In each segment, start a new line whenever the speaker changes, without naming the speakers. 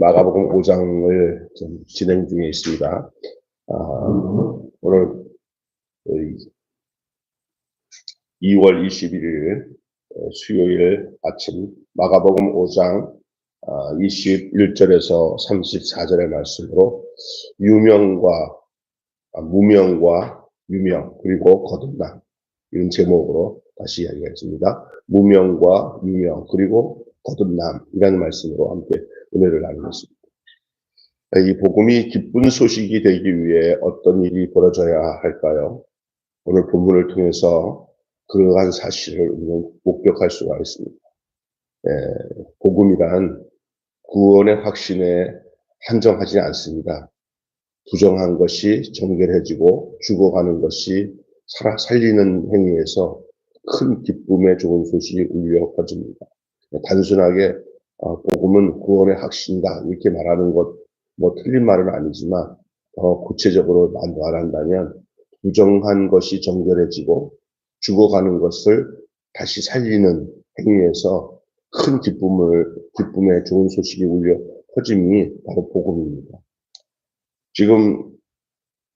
마가복음 5장을 좀 진행 중에 있습니다. 오늘 2월 21일 수요일 아침 마가복음 5장 21절에서 34절의 말씀으로 유명과 무명과 유명 그리고 거듭남 이런 제목으로 다시 이야기하겠습니다. 무명과 유명 그리고 거듭남이라는 말씀으로 함께 은혜를 나누겠습니다. 이 복음이 기쁜 소식이 되기 위해 어떤 일이 벌어져야 할까요? 오늘 본문을 통해서 그러한 사실을 우리는 목격할 수가 있습니다. 복음이란 구원의 확신에 한정하지 않습니다. 부정한 것이 정결해지고 죽어가는 것이 살리는 행위에서 큰 기쁨의 좋은 소식이 울려 퍼집니다. 단순하게 복음은 구원의 확신이다 이렇게 말하는 것 틀린 말은 아니지만 더 구체적으로 말한다면 부정한 것이 정결해지고 죽어가는 것을 다시 살리는 행위에서 큰 기쁨의 좋은 소식이 울려 퍼짐이 바로 복음입니다. 지금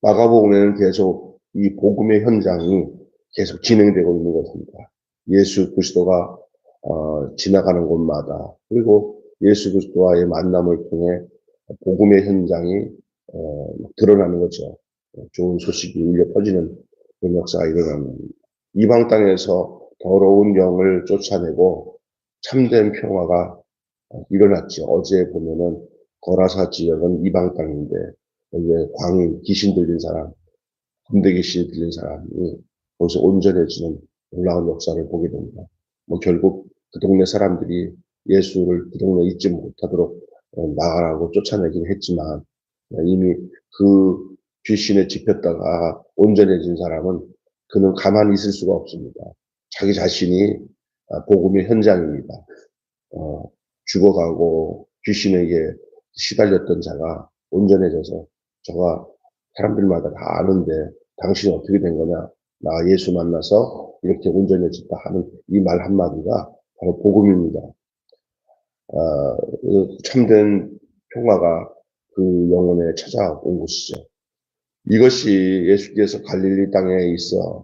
마가복음에는 계속 이 복음의 현장이 계속 진행되고 있는 것입니다. 예수 그리스도가 지나가는 곳마다 그리고 예수 그리스도와의 만남을 통해 복음의 현장이 드러나는 거죠. 좋은 소식이 울려 퍼지는 그런 역사가 일어납니다. 이방 땅에서 더러운 영을 쫓아내고 참된 평화가 일어났죠. 어제 보면은 거라사 지역은 이방 땅인데 여기에 광인, 귀신 들린 사람, 군대 귀신 들린 사람이 거기서 온전해지는 놀라운 역사를 보게 됩니다. 결국 그 동네 사람들이 예수를 그 동네에 있지 못하도록 나가라고 쫓아내긴 했지만 이미 그 귀신에 집혔다가 온전해진 사람은 그는 가만히 있을 수가 없습니다. 자기 자신이 복음의 현장입니다. 죽어가고 귀신에게 시달렸던 자가 온전해져서 저가 사람들마다 다 아는데 당신이 어떻게 된 거냐? 나 예수 만나서 이렇게 온전해졌다 하는 이 말 한마디가 바로 복음입니다. 참된 평화가 그 영혼에 찾아온 것이죠. 이것이 예수께서 갈릴리 땅에 있어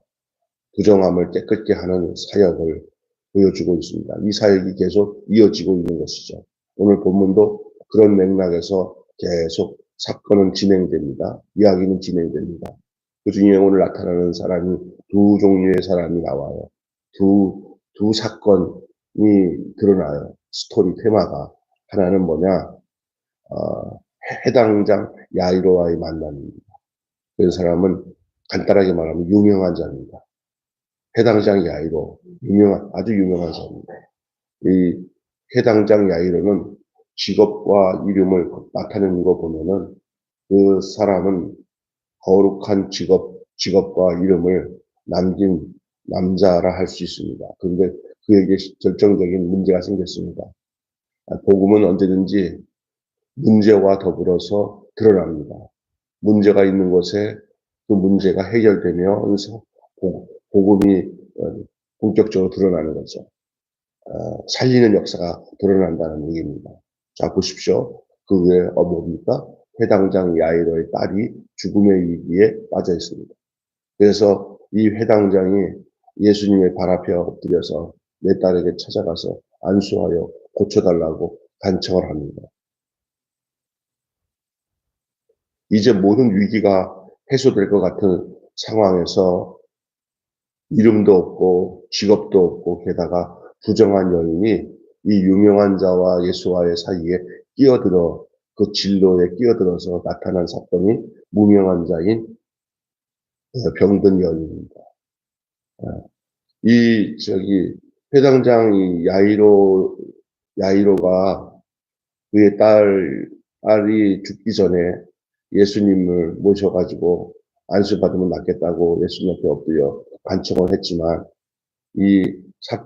부정함을 깨끗게 하는 사역을 보여주고 있습니다. 이 사역이 계속 이어지고 있는 것이죠. 오늘 본문도 그런 맥락에서 계속 사건은 진행됩니다. 이야기는 진행됩니다. 그 중에 오늘 나타나는 사람이 두 종류의 사람이 나와요. 두 사건이 드러나요. 스토리 테마가. 하나는 뭐냐? 해당장 야이로와의 만남입니다. 그 사람은 간단하게 말하면 유명한 자입니다. 해당장 야이로, 아주 유명한 사람입니다. 이 해당장 야이로는 직업과 이름을 나타내는 거 보면은 그 사람은 거룩한 직업과 이름을 남긴 남자라 할 수 있습니다. 그런데 그에게 결정적인 문제가 생겼습니다. 복음은 언제든지 문제와 더불어서 드러납니다. 문제가 있는 곳에 그 문제가 해결되면서 복음이 본격적으로 드러나는 거죠. 살리는 역사가 드러난다는 얘기입니다. 자, 보십시오. 그 외에 뭡니까? 회당장 야이로의 딸이 죽음의 위기에 빠져 있습니다. 그래서 이 회당장이 예수님의 발 앞에 엎드려서 내 딸에게 찾아가서 안수하여 고쳐달라고 간청을 합니다. 이제 모든 위기가 해소될 것 같은 상황에서 이름도 없고 직업도 없고 게다가 부정한 여인이 이 유명한 자와 예수와의 사이에 그 진로에 끼어들어서 나타난 사건이 무명한 자인 병든 여인입니다. 회당장 야이로가 그의 딸이 죽기 전에 예수님을 모셔가지고 안수받으면 낫겠다고 예수님 앞에 엎드려 간청을 했지만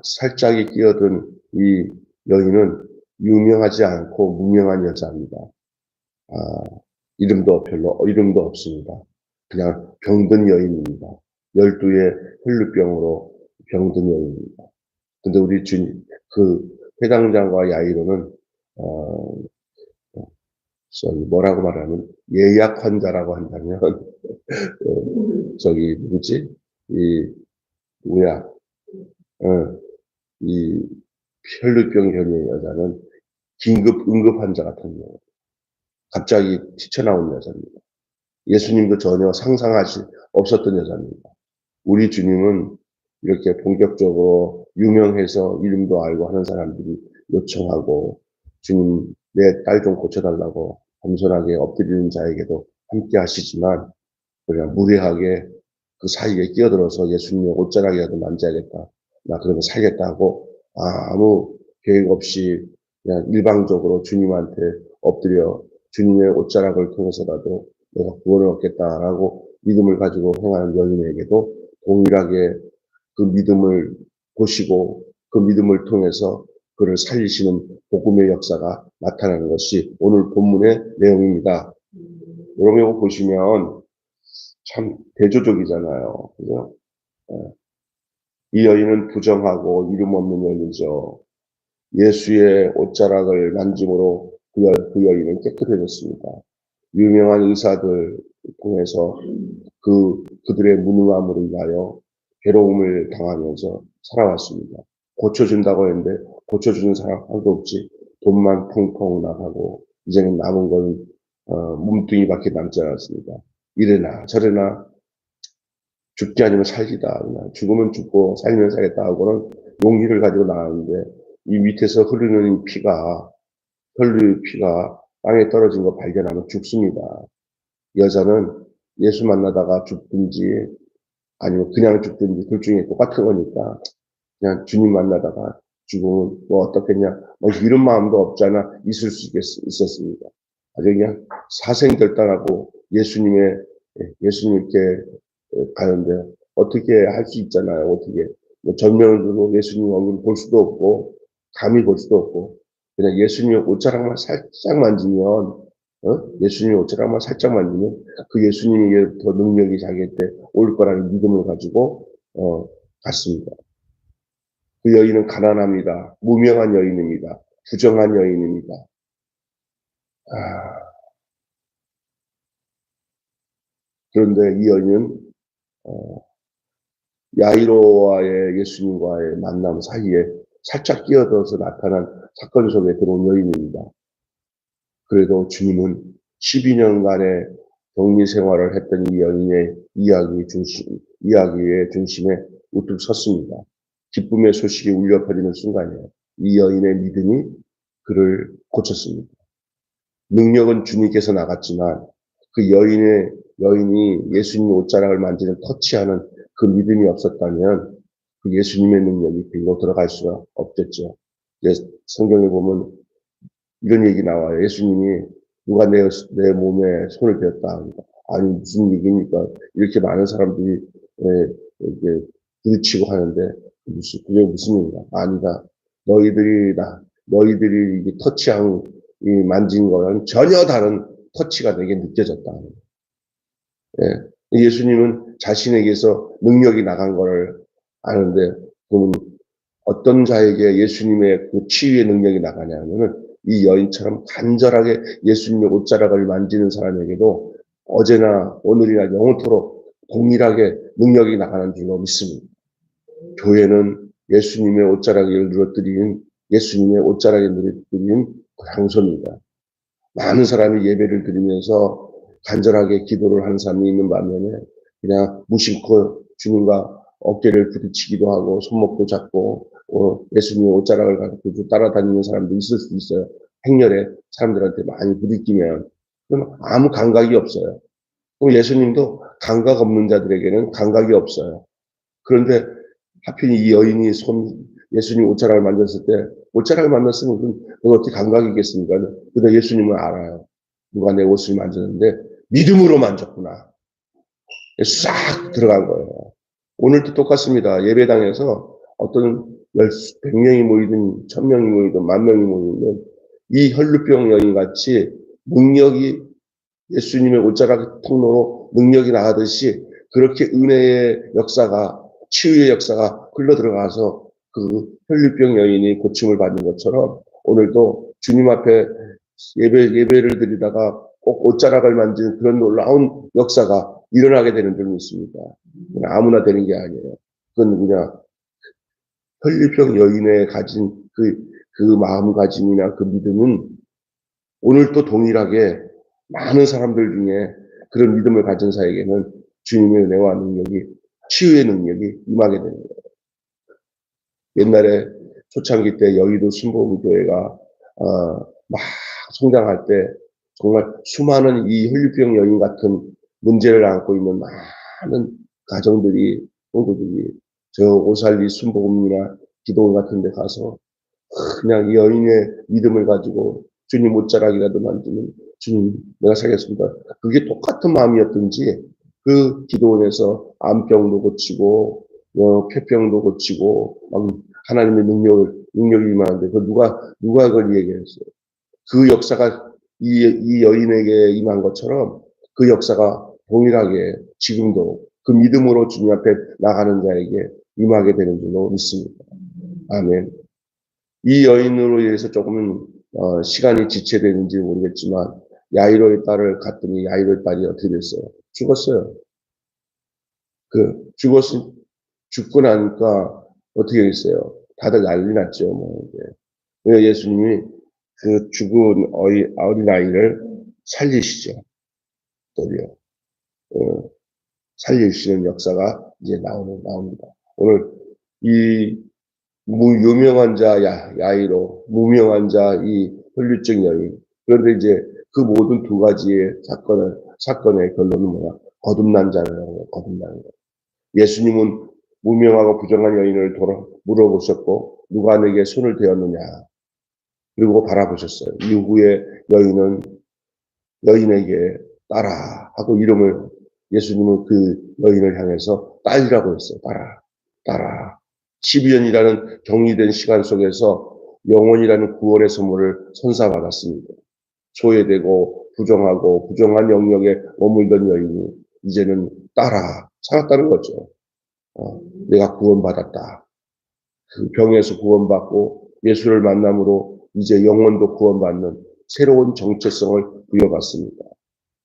살짝이 끼어든 이 여인은 유명하지 않고 무명한 여자입니다. 이름도 없습니다. 그냥 병든 여인입니다. 12의 혈루병으로 병든 여인입니다. 근데 우리 그 회당장과 야이로는 뭐라고 말하면 예약 환자라고 한다면 누구지? 이 뭐야? 어, 이 혈루병 혈류의 여자는 긴급 응급 환자 같은 경우 갑자기 튀쳐나온 여자입니다. 예수님도 전혀 상상하시 없었던 여자입니다. 우리 주님은 이렇게 본격적으로 유명해서 이름도 알고 하는 사람들이 요청하고 주님 내 딸 좀 고쳐달라고 겸손하게 엎드리는 자에게도 함께 하시지만 그냥 무례하게 그 사이에 끼어들어서 예수님의 옷자락이라도 만져야겠다. 나 그러면 살겠다고 아무 계획 없이 그냥 일방적으로 주님한테 엎드려 주님의 옷자락을 통해서라도 내가 구원을 얻겠다라고 믿음을 가지고 행하는 여인에게도 동일하게 그 믿음을 보시고 그 믿음을 통해서 그를 살리시는 복음의 역사가 나타나는 것이 오늘 본문의 내용입니다. 여러분 이거 보시면 참 대조적이잖아요. 그죠? 이 여인은 부정하고 이름 없는 여인이죠. 예수의 옷자락을 만짐으로 그 여인은 깨끗해졌습니다. 유명한 의사들 통해서 그들의 무능함으로 인하여 괴로움을 당하면서 살아왔습니다. 고쳐준다고 했는데 고쳐주는 사람 하나도 없지. 돈만 펑펑 나가고 이제는 남은 건 몸뚱이밖에 남지 않았습니다. 이래나 저래나 죽지 않으면 살기다. 그냥 죽으면 죽고 살면 살겠다 하고는 용기를 가지고 나왔는데 이 밑에서 흐르는 피가 혈류의 피가 땅에 떨어진 거 발견하면 죽습니다. 여자는 예수 만나다가 죽든지 아니면 그냥 죽든지 둘 중에 똑같은 거니까 그냥 주님 만나다가 죽으면 뭐 어떻겠냐 뭐 이런 마음도 없잖아 있을 수 있었습니다. 아주 그냥 사생결단하고 예수님께 가는데 어떻게 할 수 있잖아요. 어떻게 전면으로 예수님 얼굴 볼 수도 없고 감히 볼 수도 없고 그냥 예수님 옷자락만 살짝 만지면 예수님 옷자락만 살짝 만지면 그 예수님에게 더 능력이 자기한테 올 거라는 믿음을 가지고 갔습니다. 그 여인은 가난합니다. 무명한 여인입니다. 부정한 여인입니다. 그런데 이 여인은 야이로와의 예수님과의 만남 사이에 살짝 끼어들어서 나타난 사건 속에 들어온 여인입니다. 그래도 주님은 12년간의 격리 생활을 했던 이 여인의 이야기의 중심에 우뚝 섰습니다. 기쁨의 소식이 울려 퍼지는 순간에 이 여인의 믿음이 그를 고쳤습니다. 능력은 주님께서 나갔지만 그 여인이 예수님의 옷자락을 만지는 터치하는 그 믿음이 없었다면 그 예수님의 능력이 그로 들어갈 수가 없겠죠. 성경에 보면 이런 얘기 나와요. 예수님이 누가 내 몸에 손을 대었다. 아니 무슨 얘기입니까? 이렇게 많은 사람들이 이렇게 부딪히고 하는데 그게 무슨 얘기다? 아니다. 너희들이 이게 터치한 이 만진 거랑 전혀 다른 터치가 내게 느껴졌다. 예. 예수님은 자신에게서 능력이 나간 걸 아는데 그러면 어떤 자에게 예수님의 그 치유의 능력이 나가냐면은 이 여인처럼 간절하게 예수님의 옷자락을 만지는 사람에게도 어제나 오늘이나 영원토록 동일하게 능력이 나가는 줄로 믿습니다. 교회는 예수님의 옷자락을 누려드린 예수님의 옷자락에 누려드린 장소입니다. 많은 사람이 예배를 드리면서 간절하게 기도를 하는 사람이 있는 반면에 그냥 무심코 주님과 어깨를 부딪히기도 하고 손목도 잡고 예수님의 옷자락을 가지고 따라다니는 사람도 있을 수 있어요. 행렬에 사람들한테 많이 부딪히면 그럼 아무 감각이 없어요. 또 예수님도 감각 없는 자들에게는 감각이 없어요. 그런데 하필 이 여인이 예수님 옷자락을 만졌을 때 옷자락을 만났으면 그건 어떻게 감각이겠습니까? 근데 예수님은 알아요. 누가 내 옷을 만졌는데 믿음으로 만졌구나. 싹 들어간 거예요. 오늘도 똑같습니다. 예배당에서 어떤 100명이 모이든 1000명이 모이든 10,000명이 모이든 이 혈루병 여인같이 능력이 예수님의 옷자락 통로로 능력이 나가듯이 그렇게 은혜의 역사가 치유의 역사가 흘러들어가서 그 혈루병 여인이 고침을 받는 것처럼 오늘도 주님 앞에 예배를 드리다가 꼭 옷자락을 만지는 그런 놀라운 역사가 일어나게 되는 점이 있습니다. 아무나 되는 게 아니에요. 그건 그냥 혈류병 여인의 가진 그 마음가짐이나 그 믿음은 오늘도 동일하게 많은 사람들 중에 그런 믿음을 가진 자에게는 주님의 은혜와 능력이, 치유의 능력이 임하게 되는 거예요. 옛날에 초창기 때 여의도 신보음교회가 막 성장할 때 정말 수많은 이 혈류병 여인 같은 문제를 안고 있는 많은 가정들이, 성도들이 저 오살리 순복음이나 기도원 같은 데 가서 그냥 이 여인의 믿음을 가지고 주님 옷자락이라도 만지면 주님 내가 살겠습니다. 그게 똑같은 마음이었든지 그 기도원에서 암병도 고치고 폐병도 고치고 막 하나님의 능력이 임하는데 그 누가 그걸 얘기했어요. 그 역사가 이 여인에게 임한 것처럼 그 역사가 동일하게 지금도 그 믿음으로 주님 앞에 나가는 자에게 임하게 되는 줄로 믿습니다. 아멘. 이 여인으로 인해서 조금은 시간이 지체되는지 모르겠지만 야이로의 딸을 갔더니 야이로의 딸이 어떻게 됐어요? 죽었어요. 죽고 나니까 어떻게 됐어요? 다들 난리 났죠. 뭐 이제. 예수님이 그 죽은 어린아이를 살리시죠. 또요. 살리시는 역사가 이제 나옵니다. 오늘 이 유명한 자 야이로, 무명한 자 이 혈류증 여인. 그런데 이제 그 모든 두 가지의 사건의 결론은 뭐야? 거듭난 자라는 거예요. 거듭나는 거. 예수님은 무명하고 부정한 여인을 물어보셨고 누가 내게 손을 대었느냐. 그리고 바라보셨어요. 이후에 여인에게 딸아 하고 예수님은 그 여인을 향해서 딸이라고 했어요. 딸아. 12년이라는 격리된 시간 속에서 영원이라는 구원의 선물을 선사받았습니다. 소외되고 부정한 영역에 머물던 여인이 이제는 딸아 살았다는 거죠. 내가 구원받았다. 그 병에서 구원받고 예수를 만남으로 이제 영혼도 구원받는 새로운 정체성을 부여받습니다.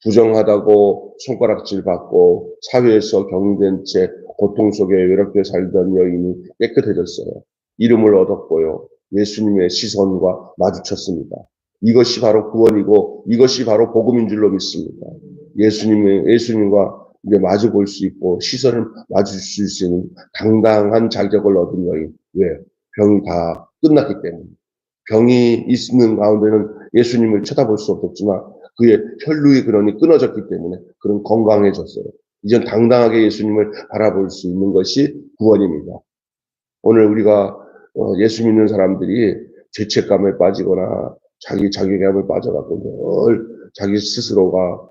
부정하다고 손가락질 받고 사회에서 격리된 채 고통 속에 외롭게 살던 여인이 깨끗해졌어요. 이름을 얻었고요. 예수님의 시선과 마주쳤습니다. 이것이 바로 구원이고 이것이 바로 복음인 줄로 믿습니다. 예수님과 이제 마주 볼 수 있고 시선을 마주칠 수 있는 당당한 자격을 얻은 여인. 왜? 병이 다 끝났기 때문에. 병이 있는 가운데는 예수님을 쳐다볼 수 없었지만 그의 혈루의 근원이 끊어졌기 때문에 그런 건강해졌어요. 이젠 당당하게 예수님을 바라볼 수 있는 것이 구원입니다. 오늘 우리가 예수 믿는 사람들이 죄책감에 빠지거나 자괴감에 빠져갖고 늘 자기 스스로가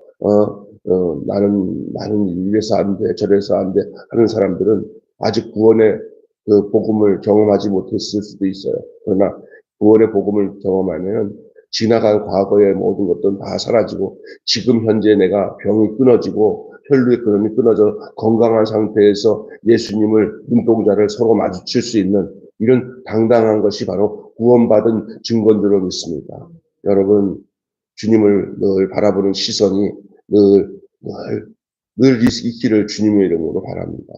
나는 이래서 안 돼, 저래서 안 돼 하는 사람들은 아직 구원의 그 복음을 경험하지 못했을 수도 있어요. 그러나 구원의 복음을 경험하면 지나간 과거의 모든 것들은 다 사라지고 지금 현재 내가 병이 끊어지고 혈류의 근원이 끊어져 건강한 상태에서 예수님을 눈동자를 서로 마주칠 수 있는 이런 당당한 것이 바로 구원받은 증거들로 믿습니다. 여러분 주님을 늘 바라보는 시선이 늘 있기를 주님의 이름으로 바랍니다.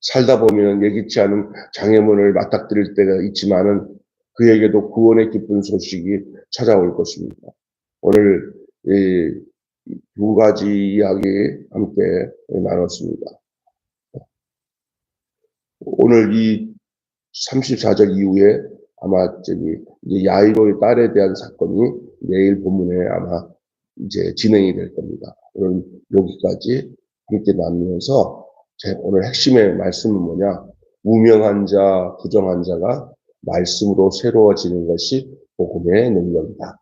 살다 보면 예기치 않은 장애물을 맞닥뜨릴 때가 있지만은 그에게도 구원의 기쁜 소식이 찾아올 것입니다. 오늘 이 두 가지 이야기 함께 나눴습니다. 오늘 이 34절 이후에 아마 이제 야이로의 딸에 대한 사건이 내일 본문에 아마 이제 진행이 될 겁니다. 오늘 여기까지 함께 나누면서 오늘 핵심의 말씀은 뭐냐? 무명한 자, 부정한 자가 말씀으로 새로워지는 것이 복음의 능력이다.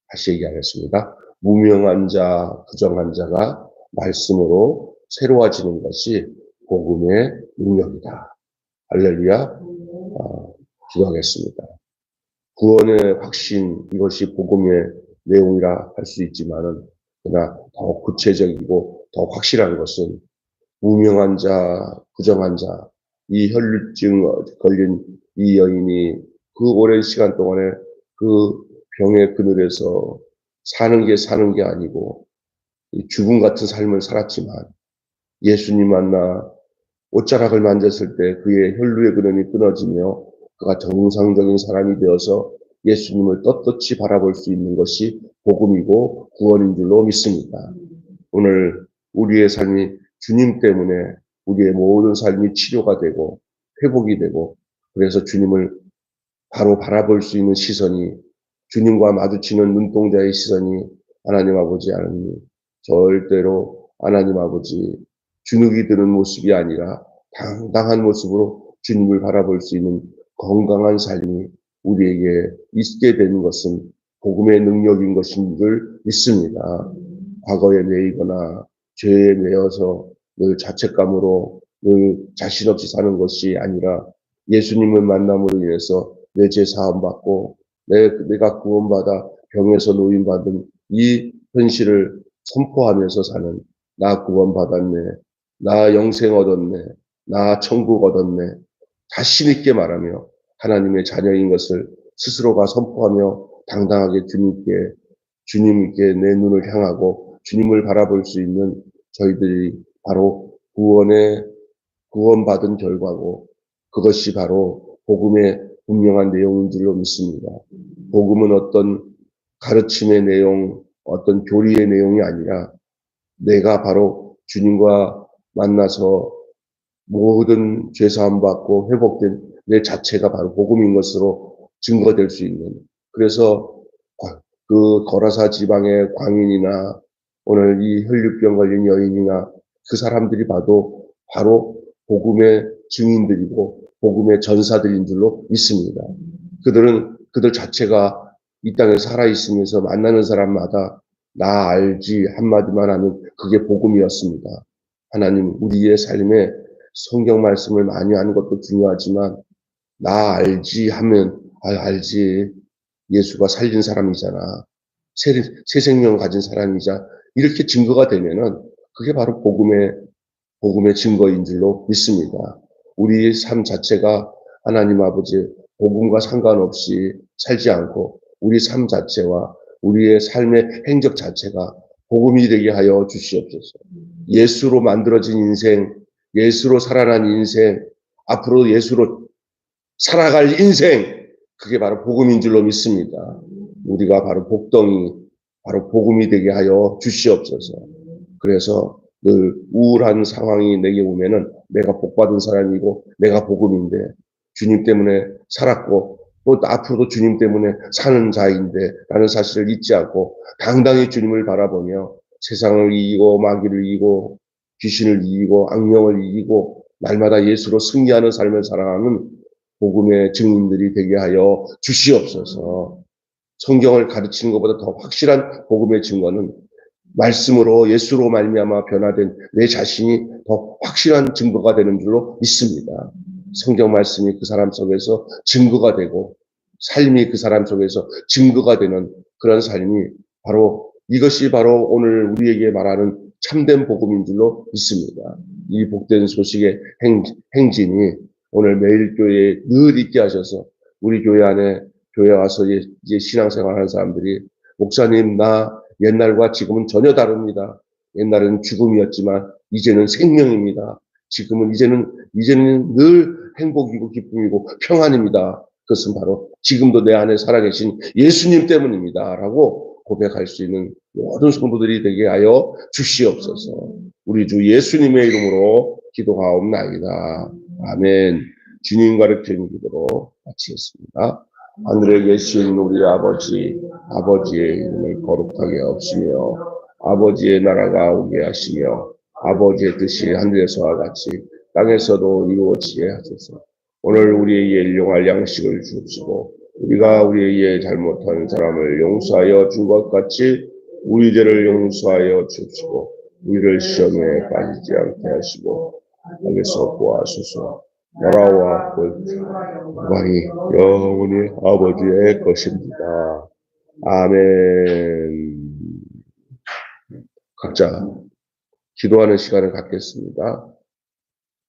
다시 얘기하겠습니다. 무명한 자, 부정한 자가 말씀으로 새로워지는 것이 복음의 능력이다. 할렐루야. 기도하겠습니다. 구원의 확신, 이것이 복음의 내용이라 할 수 있지만은, 그러나 더 구체적이고 더 확실한 것은 무명한 자, 부정한 자, 이 혈류증 걸린 이 여인이 그 오랜 시간 동안에 그 병의 그늘에서 사는 게 아니고 죽음 같은 삶을 살았지만 예수님 만나 옷자락을 만졌을 때 그의 혈루의 근원이 끊어지며 그가 정상적인 사람이 되어서 예수님을 떳떳이 바라볼 수 있는 것이 복음이고 구원인 줄로 믿습니다. 오늘 우리의 삶이 주님 때문에 우리의 모든 삶이 치료가 되고 회복이 되고 그래서 주님을 바로 바라볼 수 있는 시선이 주님과 마주치는 눈동자의 시선이 하나님 아버지 하나님 절대로 하나님 아버지 주눅이 드는 모습이 아니라 당당한 모습으로 주님을 바라볼 수 있는 건강한 삶이 우리에게 있게 되는 것은 복음의 능력인 것인 줄 믿습니다. 과거에 매이거나 죄에 매여서 늘 자책감으로 늘 자신 없이 사는 것이 아니라 예수님을 만남으로 인해서 내 죄 사함 받고 내가 구원받아 병에서 노인받은 이 현실을 선포하면서 사는 나 구원받았네, 나 영생 얻었네, 나 천국 얻었네 자신 있게 말하며 하나님의 자녀인 것을 스스로가 선포하며 당당하게 주님께 내 눈을 향하고 주님을 바라볼 수 있는 저희들이 바로 구원받은 결과고 그것이 바로 복음의 분명한 내용인 줄로 믿습니다. 복음은 어떤 가르침의 내용, 어떤 교리의 내용이 아니라 내가 바로 주님과 만나서 모든 죄사함 받고 회복된 내 자체가 바로 복음인 것으로 증거될 수 있는 그래서 그 거라사 지방의 광인이나 오늘 이 혈류병 걸린 여인이나 그 사람들이 봐도 바로 복음의 증인들이고 복음의 전사들인 줄로 믿습니다. 그들 자체가 이 땅에 살아있으면서 만나는 사람마다 나 알지 한마디만 하면 그게 복음이었습니다. 하나님 우리의 삶에 성경 말씀을 많이 하는 것도 중요하지만 나 알지 하면 알지 예수가 살린 사람이잖아. 새 생명 가진 사람이자 이렇게 증거가 되면은 그게 바로 복음의 증거인 줄로 믿습니다. 우리의 삶 자체가 하나님 아버지 복음과 상관없이 살지 않고 우리 삶 자체와 우리의 삶의 행적 자체가 복음이 되게 하여 주시옵소서. 예수로 만들어진 인생, 예수로 살아난 인생, 앞으로 예수로 살아갈 인생, 그게 바로 복음인 줄로 믿습니다. 우리가 바로 복덩이, 바로 복음이 되게 하여 주시옵소서. 그래서 늘 우울한 상황이 내게 오면은 내가 복받은 사람이고 내가 복음인데 주님 때문에 살았고 또 앞으로도 주님 때문에 사는 자인데 라는 사실을 잊지 않고 당당히 주님을 바라보며 세상을 이기고 마귀를 이기고 귀신을 이기고 악령을 이기고 날마다 예수로 승리하는 삶을 살아가는 복음의 증인들이 되게 하여 주시옵소서. 성경을 가르치는 것보다 더 확실한 복음의 증거는 말씀으로 예수로 말미암아 변화된 내 자신이 더 확실한 증거가 되는 줄로 믿습니다. 성경 말씀이 그 사람 속에서 증거가 되고 삶이 그 사람 속에서 증거가 되는 그런 삶이 바로 이것이 바로 오늘 우리에게 말하는 참된 복음인 줄로 믿습니다. 이 복된 소식의 행진이 오늘 매일 교회에 늘 있게 하셔서 우리 교회 안에 교회 와서 이제 신앙생활 하는 사람들이 목사님 나 옛날과 지금은 전혀 다릅니다. 옛날에는 죽음이었지만 이제는 생명입니다. 이제는 늘 행복이고 기쁨이고 평안입니다. 그것은 바로 지금도 내 안에 살아계신 예수님 때문입니다. 라고 고백할 수 있는 모든 성도들이 되게 하여 주시옵소서. 우리 주 예수님의 이름으로 기도하옵나이다. 아멘. 주님 가르치는 기도로 마치겠습니다. 하늘에 계신 우리 아버지의 이름을 거룩하게 하시며 아버지의 나라가 오게 하시며 아버지의 뜻이 하늘에서와 같이 땅에서도 이루어지게 하소서. 오늘 우리에게 일용할 양식을 주옵시고 우리가 우리에게 잘못한 사람을 용서하여 준 것 같이 우리 죄를 용서하여 주옵시고 우리를 시험에 빠지지 않게 하시고 악에서 구하소서. 나라와 영광이 영원히 아버지의 것입니다. 아멘. 각자 기도하는 시간을 갖겠습니다.